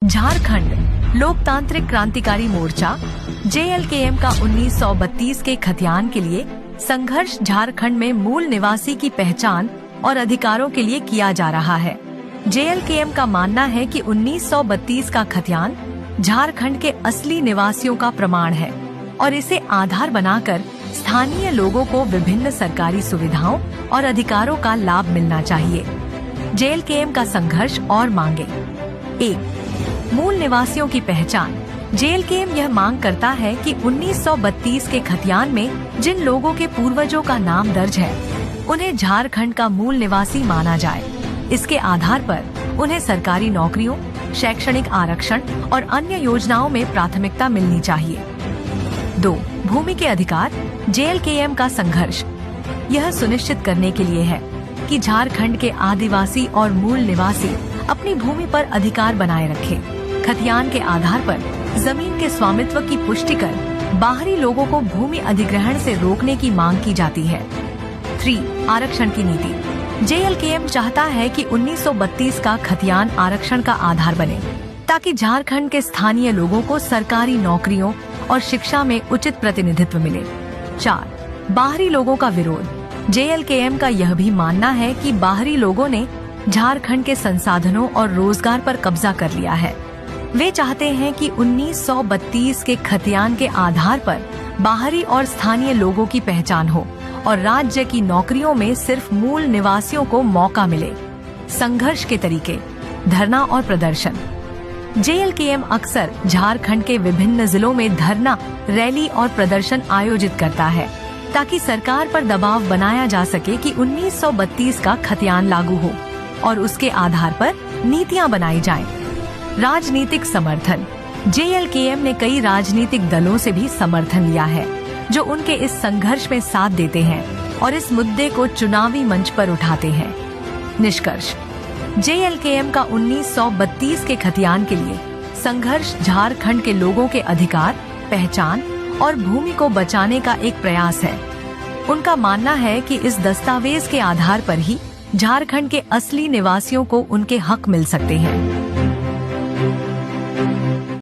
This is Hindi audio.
झारखंड लोकतांत्रिक क्रांतिकारी मोर्चा JLKM का 1932 के खतियान के लिए संघर्ष झारखंड में मूल निवासी की पहचान और अधिकारों के लिए किया जा रहा है। JLKM का मानना है कि 1932 का खतियान झारखंड के असली निवासियों का प्रमाण है और इसे आधार बनाकर स्थानीय लोगों को विभिन्न सरकारी सुविधाओं और अधिकारों का लाभ मिलना चाहिए। JLKM का संघर्ष और मांगे। 1. मूल निवासियों की पहचान। JLKM यह मांग करता है कि 1932 के खतियान में जिन लोगों के पूर्वजों का नाम दर्ज है उन्हें झारखंड का मूल निवासी माना जाए। इसके आधार पर उन्हें सरकारी नौकरियों, शैक्षणिक आरक्षण और अन्य योजनाओं में प्राथमिकता मिलनी चाहिए। 2. भूमि के अधिकार। JLKM का संघर्ष यह सुनिश्चित करने के लिए है कि झारखंड के आदिवासी और मूल निवासी अपनी भूमि पर अधिकार बनाए रखें। खतियान के आधार पर जमीन के स्वामित्व की पुष्टि कर बाहरी लोगों को भूमि अधिग्रहण से रोकने की मांग की जाती है। 3. आरक्षण की नीति। JLKM चाहता है कि 1932 का खतियान आरक्षण का आधार बने ताकि झारखंड के स्थानीय लोगों को सरकारी नौकरियों और शिक्षा में उचित प्रतिनिधित्व मिले। 4. बाहरी लोगों का विरोध। JLKM का यह भी मानना है कि बाहरी लोगों ने झारखंड के संसाधनों और रोजगार पर कब्जा कर लिया है। वे चाहते हैं कि 1932 के खतियान के आधार पर बाहरी और स्थानीय लोगों की पहचान हो और राज्य की नौकरियों में सिर्फ मूल निवासियों को मौका मिले। संघर्ष के तरीके। धरना और प्रदर्शन। JLKM अक्सर झारखंड के विभिन्न जिलों में धरना, रैली और प्रदर्शन आयोजित करता है ताकि सरकार पर दबाव बनाया जा सके कि 1932 का खतियान लागू हो और उसके आधार पर नीतियां बनाई जाएं। राजनीतिक समर्थन। JLKM ने कई राजनीतिक दलों से भी समर्थन लिया है जो उनके इस संघर्ष में साथ देते हैं और इस मुद्दे को चुनावी मंच पर उठाते हैं। निष्कर्ष। JLKM का 1932 के खतियान के लिए संघर्ष झारखंड के लोगों के अधिकार, पहचान और भूमि को बचाने का एक प्रयास है। उनका मानना है कि इस दस्तावेज के आधार पर ही झारखंड के असली निवासियों को उनके हक मिल सकते हैं।